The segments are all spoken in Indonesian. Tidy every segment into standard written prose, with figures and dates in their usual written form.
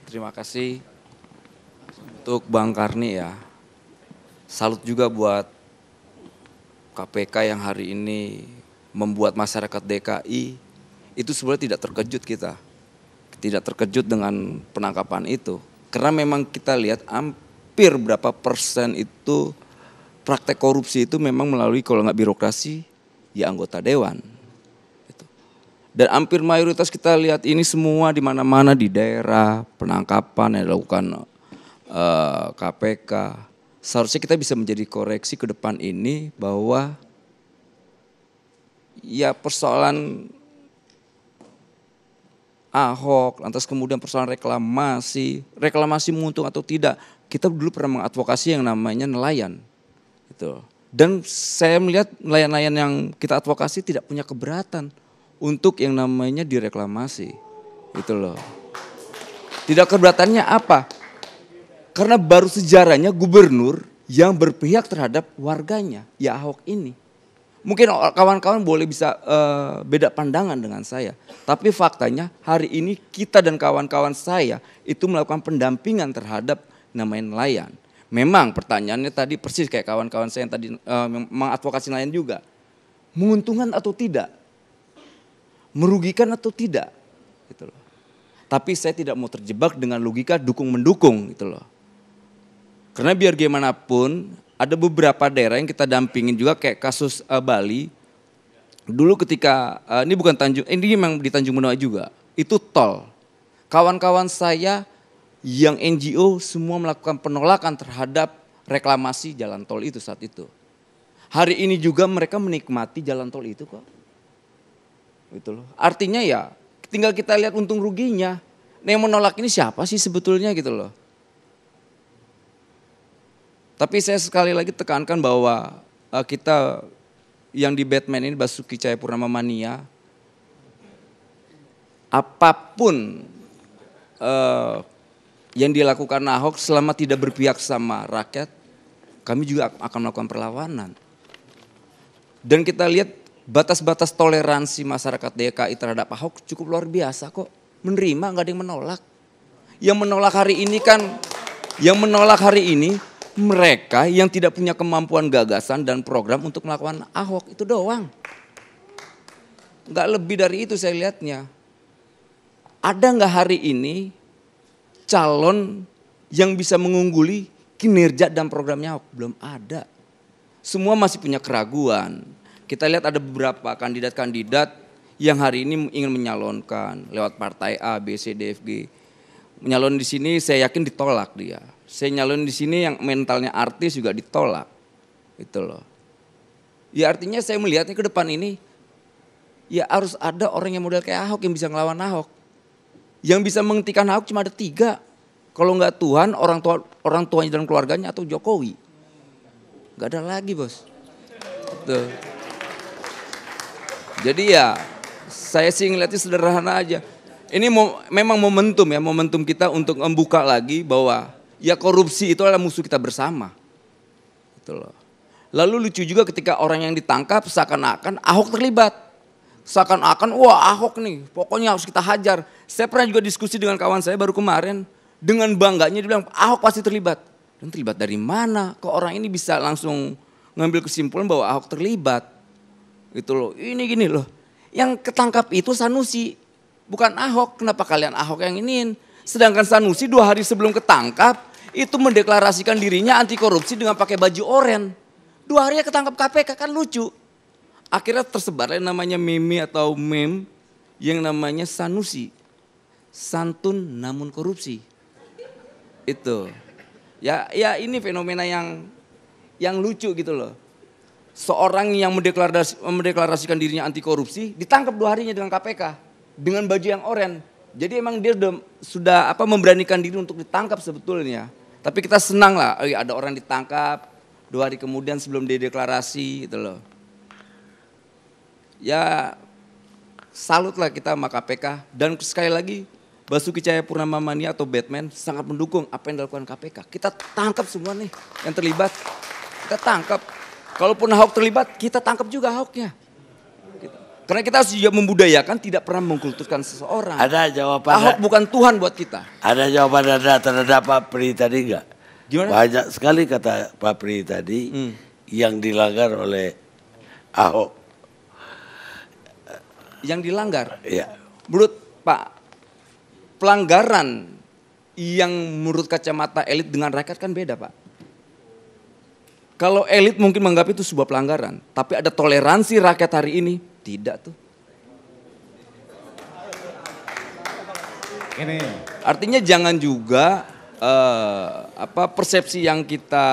Terima kasih untuk Bang Karni ya. Salut juga buat KPK yang hari ini membuat masyarakat DKI itu sebenarnya tidak terkejut kita. Tidak terkejut dengan penangkapan itu. Karena memang kita lihat hampir berapa persen itu praktek korupsi itu memang melalui kalau nggak birokrasi ya anggota dewan. Dan hampir mayoritas kita lihat ini semua di mana-mana di daerah penangkapan yang dilakukan KPK. Seharusnya kita bisa menjadi koreksi ke depan ini bahwa ya persoalan Ahok, lantas kemudian persoalan reklamasi menguntung atau tidak. Kita dulu pernah mengadvokasi yang namanya nelayan. Gitu. Dan saya melihat nelayan-nelayan yang kita advokasi tidak punya keberatan untuk yang namanya direklamasi. Gitu loh. Tidak keberatannya apa? Karena baru sejarahnya gubernur yang berpihak terhadap warganya, ya Ahok ini. Mungkin kawan-kawan boleh bisa beda pandangan dengan saya. Tapi faktanya hari ini kita dan kawan-kawan saya itu melakukan pendampingan terhadap namanya nelayan. Memang pertanyaannya tadi persis kayak kawan-kawan saya yang tadi mengadvokasi nelayan juga. Menguntungkan atau tidak? Merugikan atau tidak? Gitu loh. Tapi saya tidak mau terjebak dengan logika dukung-mendukung gitu loh. Karena biar gimana pun ada beberapa daerah yang kita dampingin juga kayak kasus Bali. Dulu ketika ini memang di Tanjung Benoa juga, itu tol. Kawan-kawan saya yang NGO semua melakukan penolakan terhadap reklamasi jalan tol itu saat itu. Hari ini juga mereka menikmati jalan tol itu kok. Gitu loh. Artinya ya tinggal kita lihat untung ruginya. Nah, yang menolak ini siapa sih sebetulnya gitu loh. Tapi saya sekali lagi tekankan bahwa kita yang di Batman ini Basuki Cahayapurnama Mania, apapun yang dilakukan Ahok selama tidak berpihak sama rakyat, kami juga akan melakukan perlawanan. Dan kita lihat batas-batas toleransi masyarakat DKI terhadap Ahok cukup luar biasa kok. Menerima, nggak ada yang menolak. Yang menolak hari ini mereka yang tidak punya kemampuan gagasan dan program untuk melakukan Ahok itu doang. Nggak lebih dari itu saya lihatnya. Ada nggak hari ini calon yang bisa mengungguli kinerja dan programnya Ahok? Belum ada. Semua masih punya keraguan. Kita lihat ada beberapa kandidat-kandidat yang hari ini ingin menyalonkan lewat partai A, B, C, D, F, G. Menyalon di sini saya yakin ditolak dia. Saya nyalon di sini yang mentalnya artis juga ditolak. Itu loh. Ya artinya saya melihatnya ke depan ini ya harus ada orang yang model kayak Ahok yang bisa ngelawan Ahok. Yang bisa menghentikan Ahok cuma ada 3. Kalau enggak Tuhan, orang tuanya dan keluarganya atau Jokowi. Enggak ada lagi, Bos. Tuh. Jadi ya saya sih ngeliatnya sederhana aja. Ini memang momentum kita untuk membuka lagi bahwa ya korupsi itu adalah musuh kita bersama. Gitu loh. Lalu lucu juga ketika orang yang ditangkap seakan-akan Ahok terlibat. Seakan-akan wah Ahok nih pokoknya harus kita hajar. Saya pernah juga diskusi dengan kawan saya baru kemarin. Dengan bangganya dia bilang Ahok pasti terlibat. Dan terlibat dari mana? Kok orang ini bisa langsung ngambil kesimpulan bahwa Ahok terlibat. Gitu loh, ini gini loh. Yang ketangkap itu Sanusi. Bukan Ahok, kenapa kalian Ahok yang iniin? Sedangkan Sanusi 2 hari sebelum ketangkap itu mendeklarasikan dirinya anti korupsi dengan pakai baju oranye. 2 hari ketangkap KPK kan lucu. Akhirnya tersebar yang namanya meme atau meme yang namanya Sanusi. Santun namun korupsi. Itu. Ya ini fenomena yang lucu gitu loh. Seorang yang mendeklarasikan dirinya anti korupsi ditangkap 2 harinya dengan KPK. Dengan baju yang oranye. Jadi emang dia sudah memberanikan diri untuk ditangkap sebetulnya. Tapi kita senang lah, ada orang ditangkap 2 hari kemudian sebelum dia deklarasi gitu loh. Ya salut lah kita sama KPK. Dan sekali lagi Basuki Cahayapurnama Mania atau Batman sangat mendukung apa yang dilakukan KPK. Kita tangkap semua nih yang terlibat. Kita tangkap. Kalaupun Ahok terlibat, kita tangkap juga Ahoknya. Karena kita harus juga membudayakan tidak pernah mengkultuskan seseorang. Ada jawaban. Ahok bukan Tuhan buat kita. Ada jawaban Anda terhadap Pak Pri tadi enggak? Gimana? Banyak sekali kata Pak Pri tadi yang dilanggar oleh Ahok. Yang dilanggar? Iya. Menurut Pak, pelanggaran yang menurut kacamata elit dengan rakyat kan beda, Pak. Kalau elit mungkin menganggap itu sebuah pelanggaran, tapi ada toleransi rakyat hari ini, tidak tuh. Ini Artinya jangan juga persepsi yang kita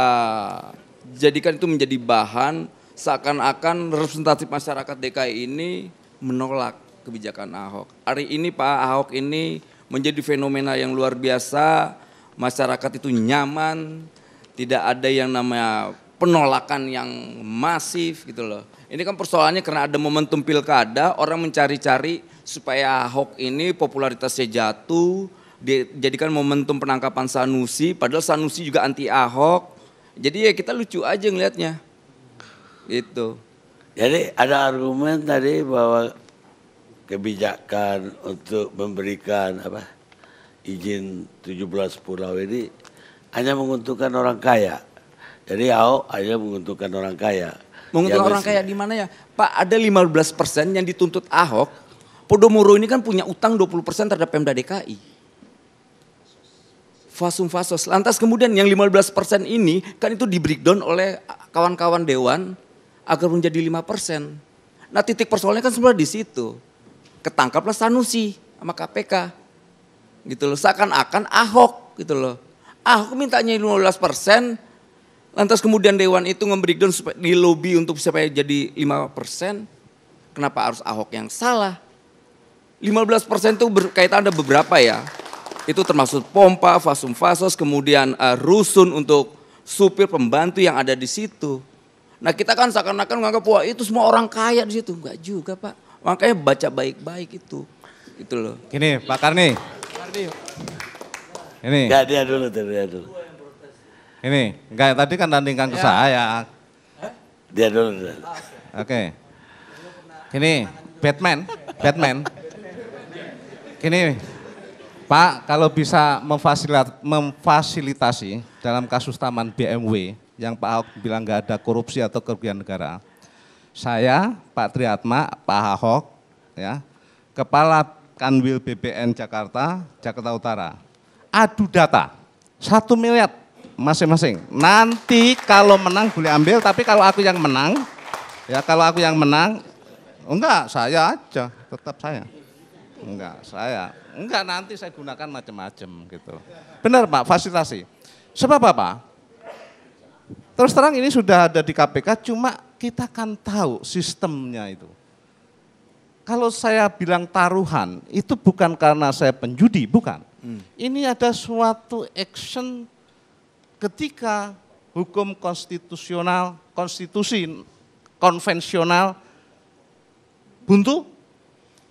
jadikan itu menjadi bahan seakan-akan representatif masyarakat DKI ini menolak kebijakan Ahok. Hari ini Pak Ahok ini menjadi fenomena yang luar biasa, masyarakat itu nyaman, tidak ada yang namanya penolakan yang masif gitu loh. Ini kan persoalannya karena ada momentum pilkada, orang mencari-cari supaya Ahok ini popularitasnya jatuh, dijadikan momentum penangkapan Sanusi, padahal Sanusi juga anti Ahok. Jadi ya kita lucu aja ngelihatnya. Gitu. Jadi ada argumen tadi bahwa kebijakan untuk memberikan izin 17 pulau ini hanya menguntungkan orang kaya. Jadi Ahok hanya menguntungkan orang kaya. Menguntungkan orang kaya di mana ya? Pak, ada 15% yang dituntut Ahok. Podomoro ini kan punya utang 20% terhadap Pemda DKI. Fasum fasos. Lantas kemudian yang 15% ini kan itu di breakdown oleh kawan-kawan dewan agar menjadi 5%. Nah, titik persoalannya kan sebenarnya di situ. Ketangkaplah Sanusi sama KPK. Gitu loh. Seakan-akan Ahok gitu loh. Ahok mintanya 15%. Lantas kemudian dewan itu nge-breakdown supaya di lobby untuk supaya jadi 5%. Kenapa harus Ahok yang salah? 15% itu berkaitan ada beberapa ya. Itu termasuk pompa, fasum fasos, kemudian rusun untuk supir pembantu yang ada di situ. Nah kita kan seakan-akan menganggap wah itu semua orang kaya di situ. Enggak juga Pak. Makanya baca baik-baik itu. Itu loh. Gini Pak Karni. Ini. Enggak, dia dulu. Ini, enggak tadi kan tandingkan ke saya. Dia dulu. Oke. Ini Batman. Ini Pak, kalau bisa memfasilitasi dalam kasus Taman BMW yang Pak Ahok bilang nggak ada korupsi atau kerugian negara, saya, Pak Triatma, Pak Ahok, ya, Kepala Kanwil BPN Jakarta Utara, adu data 1 miliar masing-masing. Nanti kalau menang boleh ambil, tapi kalau aku yang menang, enggak saya aja, tetap saya. Enggak nanti saya gunakan macam-macam gitu. Benar Pak, fasilitasi. Sebab apa? Terus terang ini sudah ada di KPK, cuma kita kan tahu sistemnya itu. Kalau saya bilang taruhan, itu bukan karena saya penjudi, bukan. Ini ada suatu action ketika hukum konstitusional, konvensional, buntu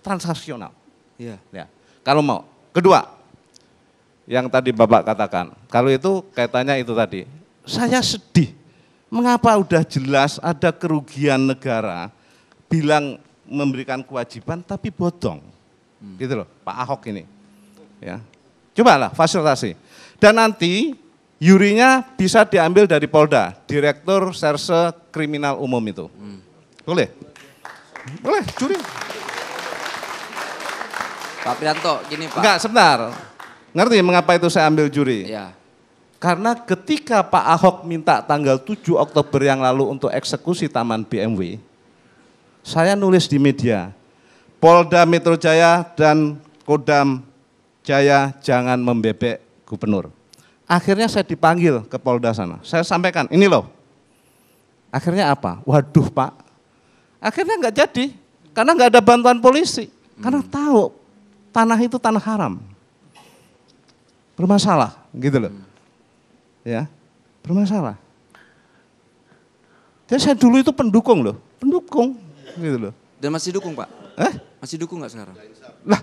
transaksional. Iya. Ya. Kalau mau. Kedua, yang tadi Bapak katakan, kalau itu kaitannya itu tadi, saya sedih. Mengapa udah jelas ada kerugian negara, bilang memberikan kewajiban tapi bodong. Gitu loh, Pak Ahok ini. Ya. Cobalah fasilitasi. Dan nanti yurinya bisa diambil dari Polda, Direktur Serse Kriminal Umum itu. Boleh? Boleh, juri. Pak Prianto, gini Pak. Enggak, sebentar. Ngerti mengapa itu saya ambil juri? Ya. Karena ketika Pak Ahok minta tanggal 7 Oktober yang lalu untuk eksekusi Taman BMW, saya nulis di media, Polda Metro Jaya dan Kodam Jaya jangan membebek gubernur. Akhirnya saya dipanggil ke Polda sana. Saya sampaikan, ini loh. Akhirnya apa? Waduh Pak. Akhirnya enggak jadi. Karena enggak ada bantuan polisi. Karena tahu tanah itu tanah haram. Bermasalah, gitu loh. Ya, bermasalah. Jadi saya dulu itu pendukung loh, gitu loh. Dan masih dukung Pak? Masih dukung nggak sekarang? Lah,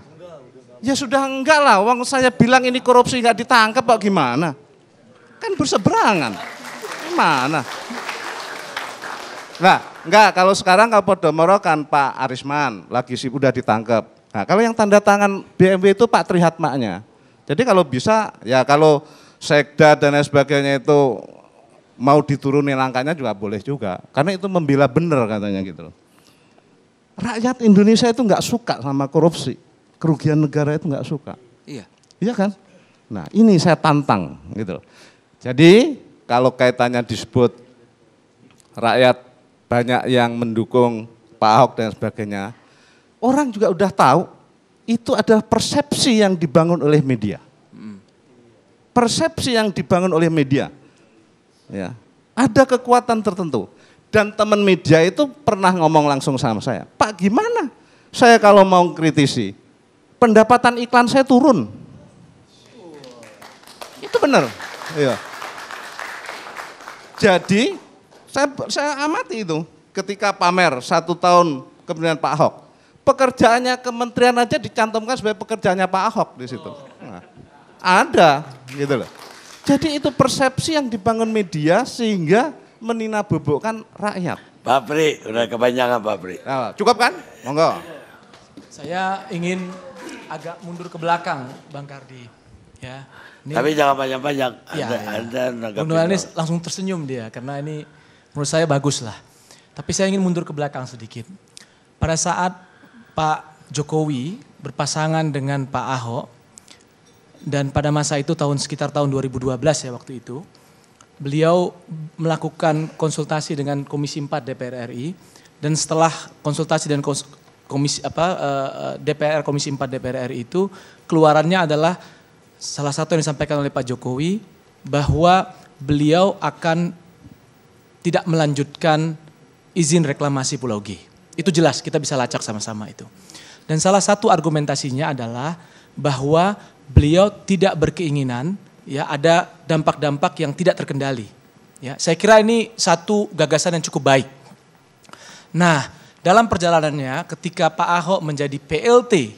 ya sudah enggak lah, uang saya bilang ini korupsi nggak ditangkap Pak gimana? Kan berseberangan, gimana? Nah, enggak, kalau sekarang Kapoldomoro kan Pak Arisman lagi sih udah ditangkap. Nah, kalau yang tanda tangan BMW itu Pak Trihatmanya. Jadi kalau bisa ya kalau sekda dan lain sebagainya itu mau diturunin angkanya juga boleh juga. Karena itu membela benar katanya gitu. Rakyat Indonesia itu enggak suka sama korupsi. Kerugian negara itu enggak suka. Iya. Iya kan? Nah, ini saya tantang gitu. Jadi kalau kaitannya disebut rakyat banyak yang mendukung Pak Ahok dan sebagainya, orang juga udah tahu itu adalah persepsi yang dibangun oleh media. Persepsi yang dibangun oleh media. Ya, ada kekuatan tertentu. Dan teman media itu pernah ngomong langsung sama saya, Pak gimana saya kalau mau kritisi, pendapatan iklan saya turun. Itu benar. Iya. Jadi saya amati itu ketika pamer 1 tahun kepemimpinan Pak Ahok. Pekerjaannya kementerian aja dicantumkan sebagai pekerjaannya Pak Ahok di situ. Nah, ada gitu loh. Jadi itu persepsi yang dibangun media sehingga meninabobokkan rakyat. Pak Pri, udah kebanyakan Pak Pri. Nah, cukup kan? Monggo. Saya ingin agak mundur ke belakang, Bang Kardi. Ya, ini, Tapi jangan banyak-banyak. ya, Anda Bung Nurhanis langsung tersenyum dia karena ini menurut saya bagus lah. Tapi saya ingin mundur ke belakang sedikit. Pada saat Pak Jokowi berpasangan dengan Pak Ahok dan pada masa itu sekitar tahun 2012 ya waktu itu, beliau melakukan konsultasi dengan Komisi 4 DPR RI dan setelah konsultasi dan DPR Komisi 4 DPR RI itu keluarannya adalah salah satu yang disampaikan oleh Pak Jokowi bahwa beliau akan tidak melanjutkan izin reklamasi Pulau G. Itu jelas, kita bisa lacak sama-sama itu. Dan salah satu argumentasinya adalah bahwa beliau tidak berkeinginan ya ada dampak-dampak yang tidak terkendali. Ya, saya kira ini satu gagasan yang cukup baik. Nah, dalam perjalanannya ketika Pak Ahok menjadi PLT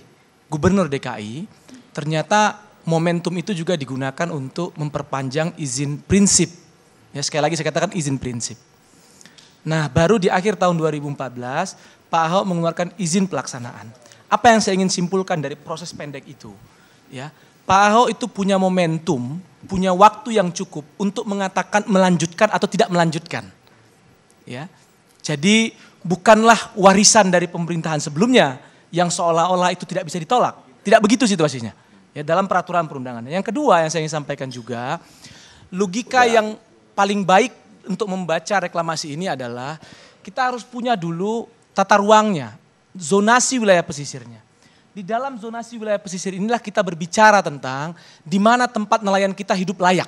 Gubernur DKI, ternyata momentum itu juga digunakan untuk memperpanjang izin prinsip. Ya, sekali lagi saya katakan izin prinsip. Nah, baru di akhir tahun 2014 Pak Ahok mengeluarkan izin pelaksanaan. Apa yang saya ingin simpulkan dari proses pendek itu? Ya, Pak Ahok itu punya momentum, punya waktu yang cukup untuk mengatakan melanjutkan atau tidak melanjutkan. Ya, jadi bukanlah warisan dari pemerintahan sebelumnya yang seolah-olah itu tidak bisa ditolak. Tidak begitu situasinya. Ya, dalam peraturan perundangan. Yang kedua yang saya ingin sampaikan juga, logika yang paling baik untuk membaca reklamasi ini adalah kita harus punya dulu tata ruangnya, zonasi wilayah pesisirnya. Di dalam zonasi wilayah pesisir inilah kita berbicara tentang di mana tempat nelayan kita hidup layak,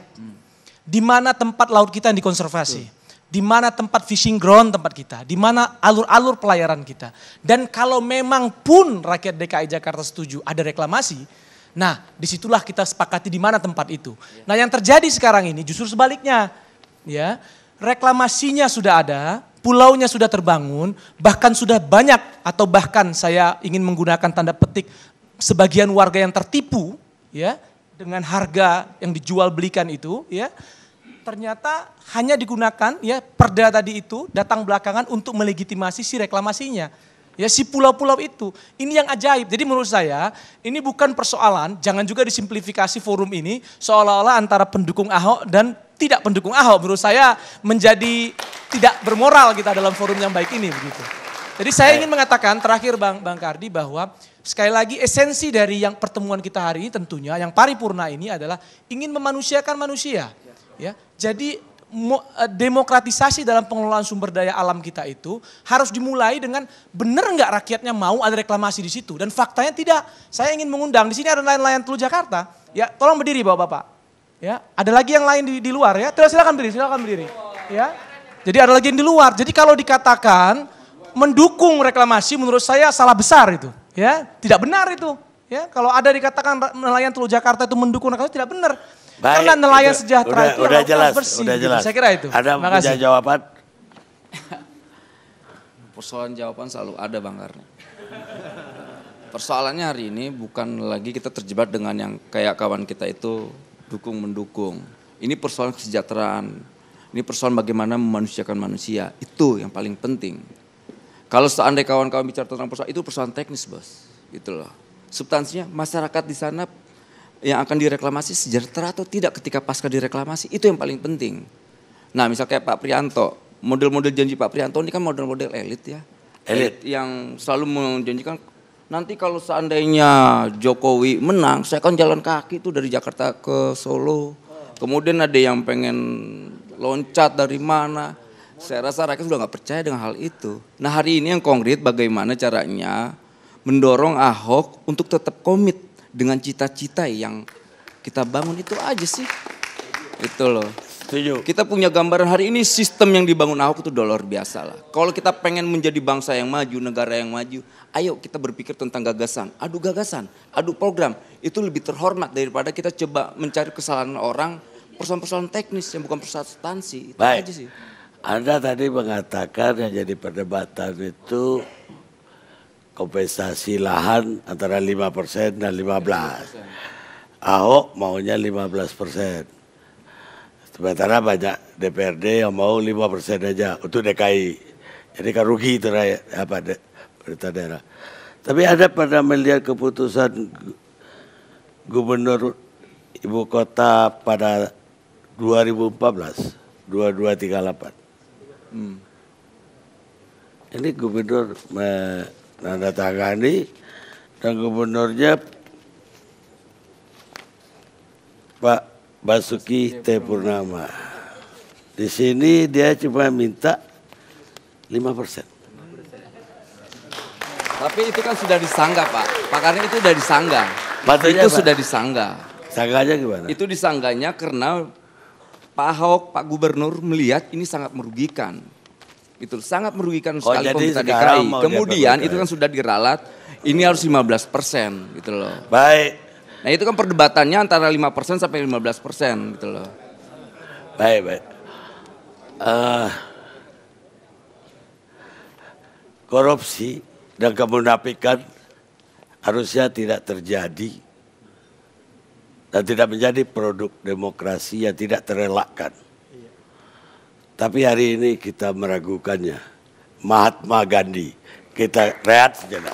di mana tempat laut kita yang dikonservasi, di mana tempat fishing ground tempat kita, di mana alur-alur pelayaran kita. Dan kalau memang pun rakyat DKI Jakarta setuju ada reklamasi, nah disitulah kita sepakati di mana tempat itu. Nah yang terjadi sekarang ini justru sebaliknya. Ya, reklamasinya sudah ada, pulaunya sudah terbangun, bahkan sudah banyak atau bahkan saya ingin menggunakan tanda petik sebagian warga yang tertipu ya dengan harga yang dijual belikan itu ya. Ternyata hanya digunakan ya perda tadi itu datang belakangan untuk melegitimasi si reklamasinya. Ya si pulau-pulau itu. Ini yang ajaib. Jadi menurut saya ini bukan persoalan, jangan juga disimplifikasi forum ini seolah-olah antara pendukung Ahok dan tidak pendukung Ahok. Menurut saya menjadi tidak bermoral kita dalam forum yang baik ini begitu. Jadi saya ingin mengatakan terakhir Bang Kardi bahwa sekali lagi esensi dari yang pertemuan kita hari ini tentunya yang paripurna ini adalah ingin memanusiakan manusia. Ya, jadi demokratisasi dalam pengelolaan sumber daya alam kita itu harus dimulai dengan benar nggak rakyatnya mau ada reklamasi di situ dan faktanya tidak. Saya ingin mengundang di sini ada nelayan Teluk Jakarta. Ya, tolong berdiri Bapak-bapak. Ya, ada lagi yang lain di luar ya. Silakan berdiri. Ya. Jadi ada lagi yang di luar. Jadi kalau dikatakan mendukung reklamasi menurut saya salah besar itu. Ya, tidak benar itu. Ya, kalau ada dikatakan nelayan Teluk Jakarta itu mendukung reklamasi tidak benar. Baik, karena nelayan sejahtera itu udah yang jelas, bersih. udah jelas. Gitu. Saya kira itu. Ada punya jawaban? Persoalan jawaban selalu ada Bang Karni. Persoalannya hari ini bukan lagi kita terjebak dengan yang kayak kawan kita itu dukung-mendukung. Ini persoalan kesejahteraan. Ini persoalan bagaimana memanusiakan manusia. Itu yang paling penting. Kalau seandainya kawan-kawan bicara tentang persoalan, itu persoalan teknis, Bos. Gitu loh. Substansinya masyarakat di sana yang akan direklamasi sejahtera atau tidak ketika pasca direklamasi, itu yang paling penting. Nah, misal kayak Pak Prianto, model-model janji Pak Prianto ini kan model-model elit ya. Elit yang selalu menjanjikan nanti kalau seandainya Jokowi menang, saya akan jalan kaki tuh dari Jakarta ke Solo. Kemudian ada yang pengen loncat dari mana. Saya rasa rakyat sudah nggak percaya dengan hal itu. Nah, hari ini yang konkret bagaimana caranya mendorong Ahok untuk tetap komit dengan cita-cita yang kita bangun, itu aja sih. Itu loh. Setuju. Kita punya gambaran hari ini sistem yang dibangun Ahok itu udah luar biasa lah. Kalau kita pengen menjadi bangsa yang maju, negara yang maju, ayo kita berpikir tentang gagasan, adu program. Itu lebih terhormat daripada kita coba mencari kesalahan orang, persoalan-persoalan teknis yang bukan persoalan substansi. Itu Baik. aja sih. Anda tadi mengatakan yang jadi perdebatan itu kompensasi lahan antara 5% dan 15%. Ahok maunya 15%. Sementara banyak DPRD yang mau 5% aja untuk DKI. Jadi kan rugi itu pemerintah daerah. Tapi ada pernah melihat keputusan Gubernur Ibu Kota pada 2014, 2238. Ini gubernur menandatangani dan gubernurnya Pak Basuki T. Purnama. Di sini dia cuma minta 5%. Tapi itu kan sudah disanggah, Pak. Pakarnya itu sudah disanggah. Maksudnya Itu apa? sudah disanggah. Sanggahnya gimana? Itu disanggahnya karena Pak Ahok, Pak Gubernur melihat ini sangat merugikan. Itu sangat merugikan sekali jadi pemerintah sekarang DKI. mau Kemudian dia itu kan sudah diralat, ini harus 15% gitu loh. Baik. Nah itu kan perdebatannya antara 5% sampai 15% gitu loh. Baik. Korupsi dan kemunafikan harusnya tidak terjadi dan tidak menjadi produk demokrasi yang tidak terelakkan. Tapi hari ini kita meragukannya. Mahatma Gandhi. Kita rehat sejenak.